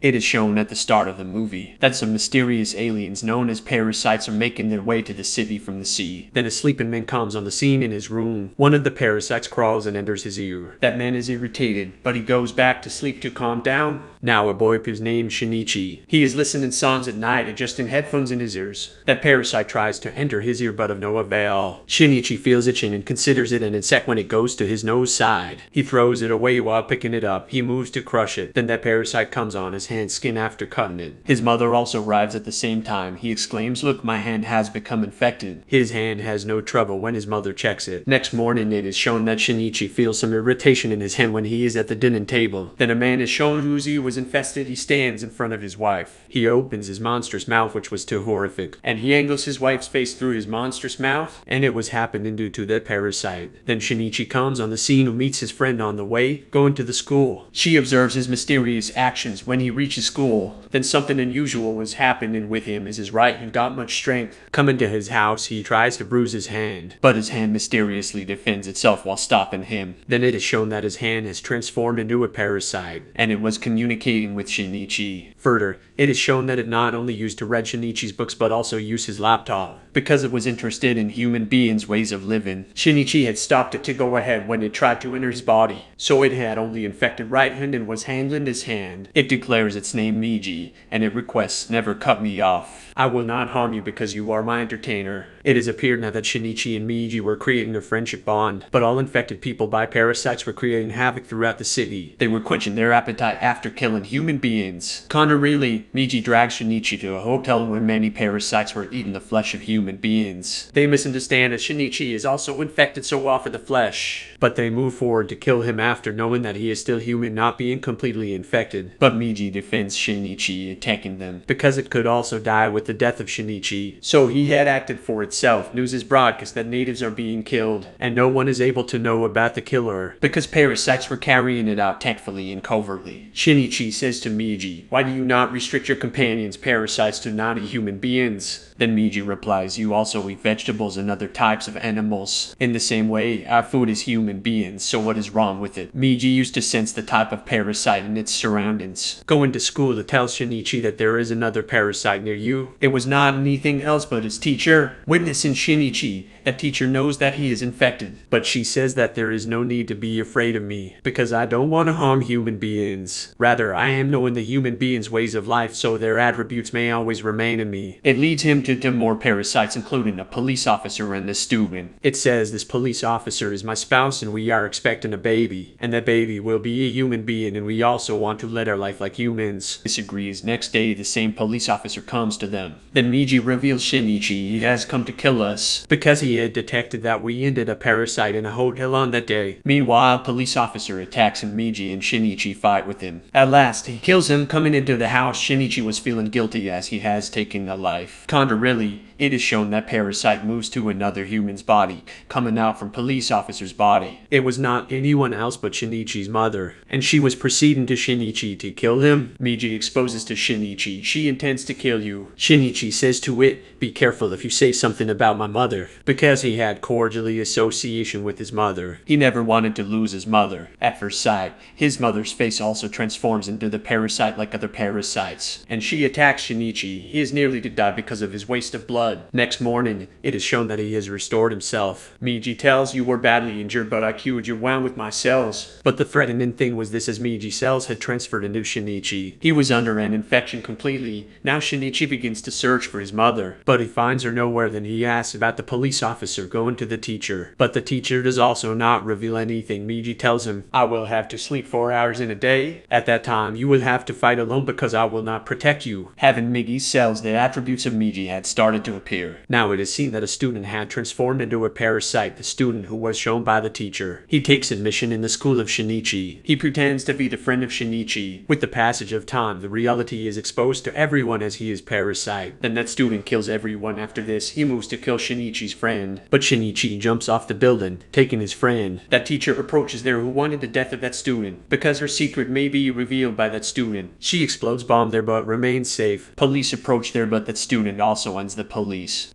It is shown at the start of the movie that some mysterious aliens known as parasites are making their way to the city from the sea. Then a sleeping man comes on the scene in his room. One of the parasites crawls and enters his ear. That man is irritated, but he goes back to sleep to calm down. Now a boy whose name Shinichi. He is listening songs at night, adjusting headphones in his ears. That parasite tries to enter his ear, but of no avail. Shinichi feels itching and considers it an insect when it goes to his nose side. He throws it away while picking it up. He moves to crush it. Then that parasite comes on his hand skin after cutting it. His mother also arrives at the same time. He exclaims, "Look, my hand has become infected." His hand has no trouble when his mother checks it. Next morning it is shown that Shinichi feels some irritation in his hand when he is at the dinner table. Then a man is shown whose ear was infested. He stands in front of his wife. He opens his monstrous mouth, which was too horrific, and he angles his wife's face through his monstrous mouth, and it was happening due to that parasite. Then Shinichi comes on the scene who meets his friend on the way going to the school. She observes his mysterious actions when he reaches school. Then something unusual was happening with him as his right hand got much strength. Coming to his house, he tries to bruise his hand, but his hand mysteriously defends itself while stopping him. Then it is shown that his hand has transformed into a parasite, and it was communicating with Shinichi. Further, it is shown that it not only used to read Shinichi's books but also used his laptop, because it was interested in human beings' ways of living. Shinichi had stopped it to go ahead when it tried to enter his body, so it had only infected right hand and was handling his hand. It declares its name Miji, and it requests, "Never cut me off. I will not harm you because you are my entertainer." It has appeared now that Shinichi and Miji were creating a friendship bond, but all infected people by parasites were creating havoc throughout the city. They were quenching their appetite after killing human beings. Contrarily, Miji drags Shinichi to a hotel where many parasites were eating the flesh of human beings. They misunderstand that Shinichi is also infected, so offer the flesh, but they move forward to kill him after knowing that he is still human, not being completely infected. But Miji defends Shinichi, attacking them, because it could also die with the death of Shinichi. So he had acted for itself. News is broadcast that natives are being killed, and no one is able to know about the killer, because parasites were carrying it out tactfully and covertly. Shinichi says to Miji, "Why do you not restrict your companions' parasites to non-human beings?" Then Miji replies, "You also eat vegetables and other types of animals. In the same way, our food is human beings, so what is wrong with it?" Miji used to sense the type of parasite in its surroundings. Going to school to tell Shinichi that there is another parasite near you. It was not anything else but his teacher. Witnessing Shinichi, that teacher knows that he is infected, but she says that there is no need to be afraid of me, because I don't want to harm human beings. Rather, I am knowing the human beings' ways of life, so their attributes may always remain in me. It leads him to more parasites, including a police officer and a student. It says this police officer is my spouse and we are expecting a baby, and that baby will be a human being, and we also want to lead our life like humans. Disagrees. Next day, the same police officer comes to them. Then Miji reveals Shinichi, he has come to kill us, because he had detected that we ended a parasite in a hotel on that day. Meanwhile, police officer attacks him. Miji and Shinichi fight with him. At last, he kills him. Coming into the house, Shinichi was feeling guilty as he has taken a life. Really, it is shown that parasite moves to another human's body, coming out from police officer's body. It was not anyone else but Shinichi's mother, and she was proceeding to Shinichi to kill him. Miji exposes to Shinichi, "She intends to kill you." Shinichi says to it, "Be careful if you say something about my mother," because he had cordially association with his mother. He never wanted to lose his mother. At first sight, his mother's face also transforms into the parasite like other parasites, and she attacks Shinichi. He is nearly to die because of his waste of blood. Next morning, it is shown that he has restored himself. Miji tells, "You were badly injured, but I cured your wound with my cells." But the threatening thing was this, as Miji's cells had transferred into Shinichi. He was under an infection completely. Now Shinichi begins to search for his mother, but he finds her nowhere. Then he asks about the police officer going to the teacher, but the teacher does also not reveal anything. Miji tells him, "I will have to sleep 4 hours in a day. At that time, you will have to fight alone because I will not protect you." Having Miji's cells, the attributes of Miji had started to appear. Now it is seen that a student had transformed into a parasite, the student who was shown by the teacher. He takes admission in the school of Shinichi. He pretends to be the friend of Shinichi. With the passage of time, the reality is exposed to everyone as he is parasite. Then that student kills everyone. After this, he moves to kill Shinichi's friend, but Shinichi jumps off the building, taking his friend. That teacher approaches there who wanted the death of that student, because her secret may be revealed by that student. She explodes bomb there but remains safe. Police approach there, but that student also ends the police.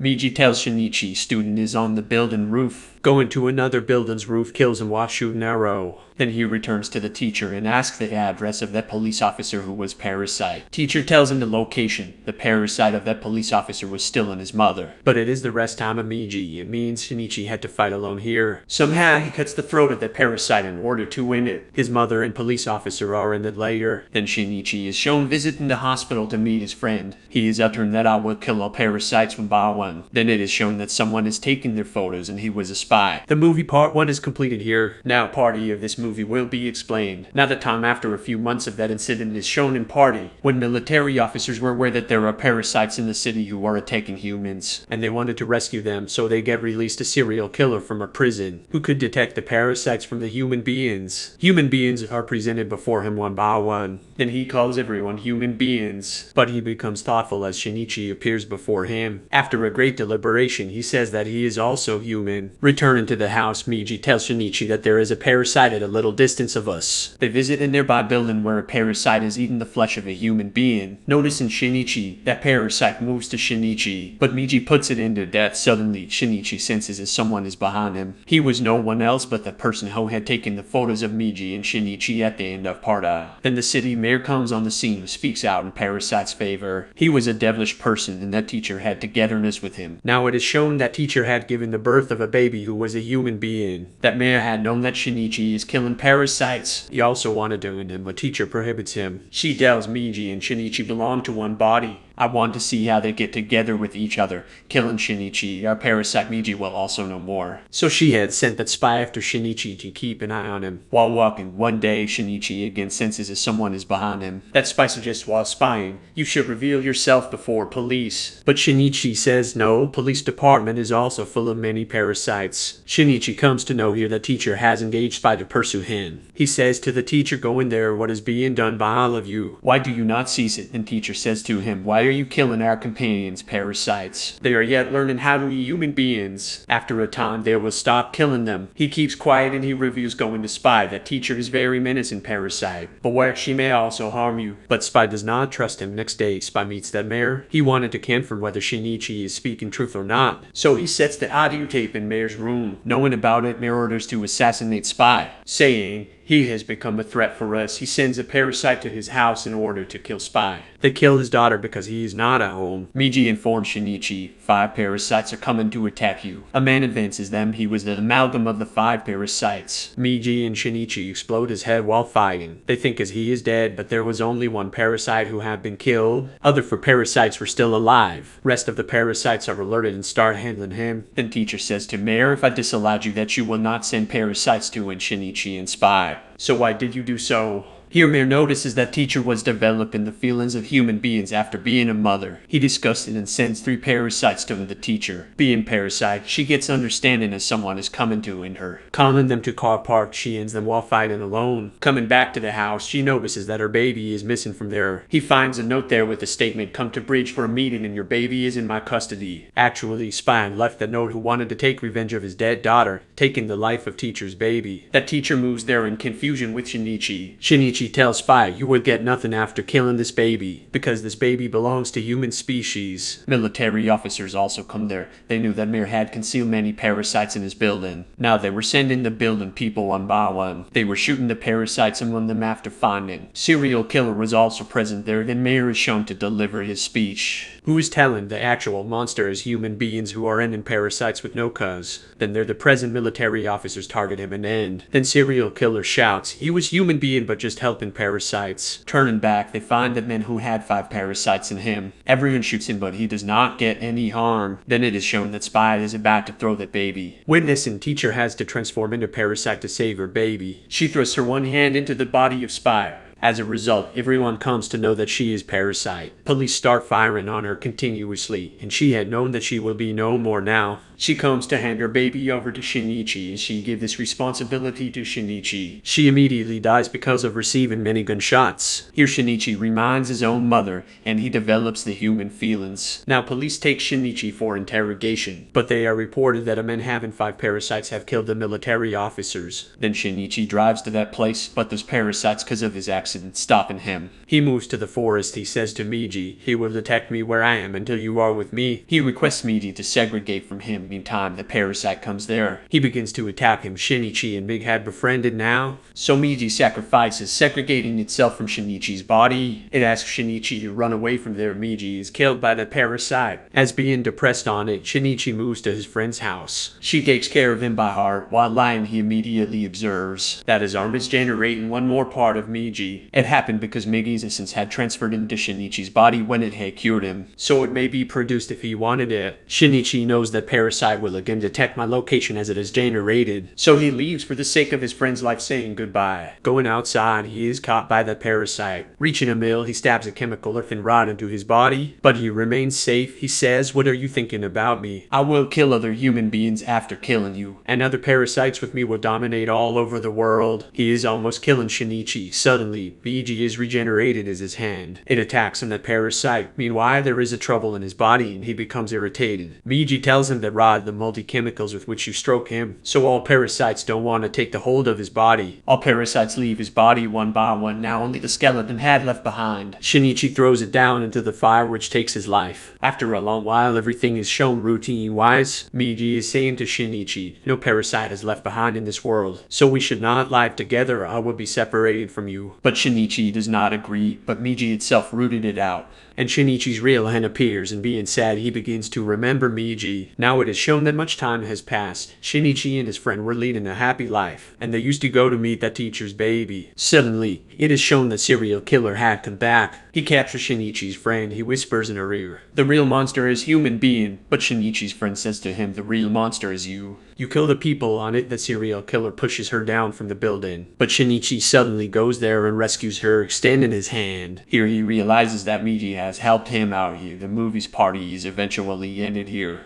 Miji tells Shinichi student is on the building roof. Going to another building's roof, kills him while shooting an arrow. Then he returns to the teacher and asks the address of that police officer who was Parasite. Teacher tells him the location. The Parasite of that police officer was still in his mother. But it is the rest time of Miji. It means Shinichi had to fight alone here. Somehow he cuts the throat of that Parasite in order to win it. His mother and police officer are in it later. Then Shinichi is shown visiting the hospital to meet his friend. He is uttering that I will kill all parasites one by one. Then it is shown that someone is taking their photos and he was a spy. The movie part 1 is completed here. Now party of this movie will be explained. Now the time after a few months of that incident is shown in party, when military officers were aware that there are parasites in the city who are attacking humans, and they wanted to rescue them, so they get released a serial killer from a prison, who could detect the parasites from the human beings. Human beings are presented before him one by one. Then he calls everyone human beings, but he becomes thoughtful as Shinichi appears before him. After a great deliberation, he says that he is also human. Returning to the house, Miji tells Shinichi that there is a parasite at a little distance of us. They visit a nearby building where a parasite has eaten the flesh of a human being. Noticing Shinichi, that parasite moves to Shinichi, but Miji puts it into death. Suddenly, Shinichi senses as someone is behind him. He was no one else but the person who had taken the photos of Miji and Shinichi at the end of part A. Then the city mayor comes on the scene and speaks out in Parasite's favor. He was a devilish person and that teacher had togetherness with him. Now it is shown that teacher had given the birth of a baby who was a human being. That mayor had known that Shinichi is killing parasites. He also wanted to end him, but teacher prohibits him. She tells Miji and Shinichi belong to one body. I want to see how they get together with each other. Killing Shinichi, our parasite Miji will also know more. So she had sent that spy after Shinichi to keep an eye on him. While walking, one day Shinichi again senses as someone is behind him. That spy suggests while spying, you should reveal yourself before police. But Shinichi says no, police department is also full of many parasites. Shinichi comes to know here that teacher has engaged spy to pursue him. He says to the teacher, go in there, what is being done by all of you? Why do you not cease it? And teacher says to him, why are you killing our companions, parasites? They are yet learning how to be human beings. After a time, they will stop killing them. He keeps quiet and he reviews going to spy. That teacher is very menacing, parasite. Beware, she may also harm you. But spy does not trust him. Next day, spy meets that mayor. He wanted to confirm whether Shinichi is speaking truth or not. So he sets the audio tape in mayor's room. Knowing about it, mayor orders to assassinate spy, saying, he has become a threat for us. He sends a parasite to his house in order to kill Spy. They kill his daughter because he is not at home. Miji informs Shinichi, 5 parasites are coming to attack you. A man advances them. He was the amalgam of the 5 parasites. Miji and Shinichi explode his head while fighting. They think as he is dead, but there was only one parasite who had been killed. Other 4 parasites were still alive. Rest of the parasites are alerted and start handling him. Then teacher says to Mayor, if I disallowed you that you will not send parasites to Shinichi and Spy. So why did you do so? Here Mayor notices that teacher was developing the feelings of human beings after being a mother. He discusses it and sends 3 parasites to the teacher. Being parasite, she gets understanding as someone is coming to in her. Calming them to car park, she ends them while fighting alone. Coming back to the house, she notices that her baby is missing from there. He finds a note there with the statement, come to Bridge for a meeting and your baby is in my custody. Actually, Spy left the note who wanted to take revenge of his dead daughter, taking the life of teacher's baby. That teacher moves there in confusion with Shinichi. Shinichi tells Spy, you will get nothing after killing this baby, because this baby belongs to human species. Military officers also come there. They knew that Mir had concealed many parasites in his building. Now they were sending the building people one by one. They were shooting the parasites and one them after finding. Serial killer was also present there. Then Mir is shown to deliver his speech. Who is telling the actual monster is human beings who are ending parasites with no cause. Then they're the present military officers target him and end. Then serial killer shouts, he was human being but just helping parasites. Turning back, they find the men who had 5 parasites in him. Everyone shoots him but he does not get any harm. Then it is shown that Spy is about to throw that baby. Witness and teacher has to transform into parasite to save her baby. She thrusts her one hand into the body of Spy. As a result, everyone comes to know that she is Parasite. Police start firing on her continuously, and she had known that she will be no more now. She comes to hand her baby over to Shinichi, and she gives this responsibility to Shinichi. She immediately dies because of receiving many gunshots. Here Shinichi reminds his own mother, and he develops the human feelings. Now police take Shinichi for interrogation, but they are reported that a man having 5 parasites have killed the military officers. Then Shinichi drives to that place, but those parasites, because of his accident, accident stopping him. He moves to the forest. He says to Miji, he will detect me where I am until you are with me. He requests Miji to segregate from him. Meantime, the parasite comes there. He begins to attack him. Shinichi and Mig had befriended now, so Miji sacrifices, segregating itself from Shinichi's body. It asks Shinichi to run away from there. Miji is killed by the parasite. As being depressed on it, Shinichi moves to his friend's house. She takes care of him by heart. While lying, he immediately observes that his arm is generating one more part of Miji. It happened because Migi's essence had transferred into Shinichi's body when it had cured him, so it may be produced if he wanted it. Shinichi knows that Parasite will again detect my location as it is generated, so he leaves for the sake of his friend's life, saying goodbye. Going outside, he is caught by the parasite. Reaching a mill, he stabs a chemical earthen rod into his body, but he remains safe. He says, "What are you thinking about me? I will kill other human beings after killing you, and other parasites with me will dominate all over the world." He is almost killing Shinichi. Suddenly, Miji is regenerated as his hand. It attacks him, the parasite. Meanwhile, there is a trouble in his body and he becomes irritated. Miji tells him that rod the multi-chemicals with which you stroke him, so all parasites don't want to take the hold of his body. All parasites leave his body one by one. Now only the skeleton had left behind. Shinichi throws it down into the fire, which takes his life. After a long while, everything is shown routine-wise. Miji is saying to Shinichi, no parasite is left behind in this world, so we should not live together. I will be separated from you. But Shinichi does not agree, but Miji itself rooted it out. And Shinichi's real hand appears, and being sad, he begins to remember Miji. Now it is shown that much time has passed. Shinichi and his friend were leading a happy life, and they used to go to meet that teacher's baby. Suddenly, it is shown the serial killer had come back. He captures Shinichi's friend. He whispers in her ear, "The real monster is human being." But Shinichi's friend says to him, "The real monster is you. You kill the people on it." The serial killer pushes her down from the building, but Shinichi suddenly goes there and rescues her, extending his hand. Here he realizes that Miji has helped him out here. The movie's party is eventually ended here.